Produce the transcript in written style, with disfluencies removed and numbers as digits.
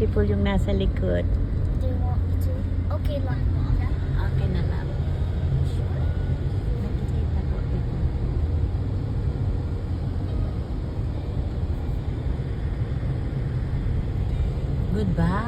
beautiful yung nasa likod. Do you want me to? Okay lang. Okay na lang. Sure. Nakikita ko ito. Goodbye.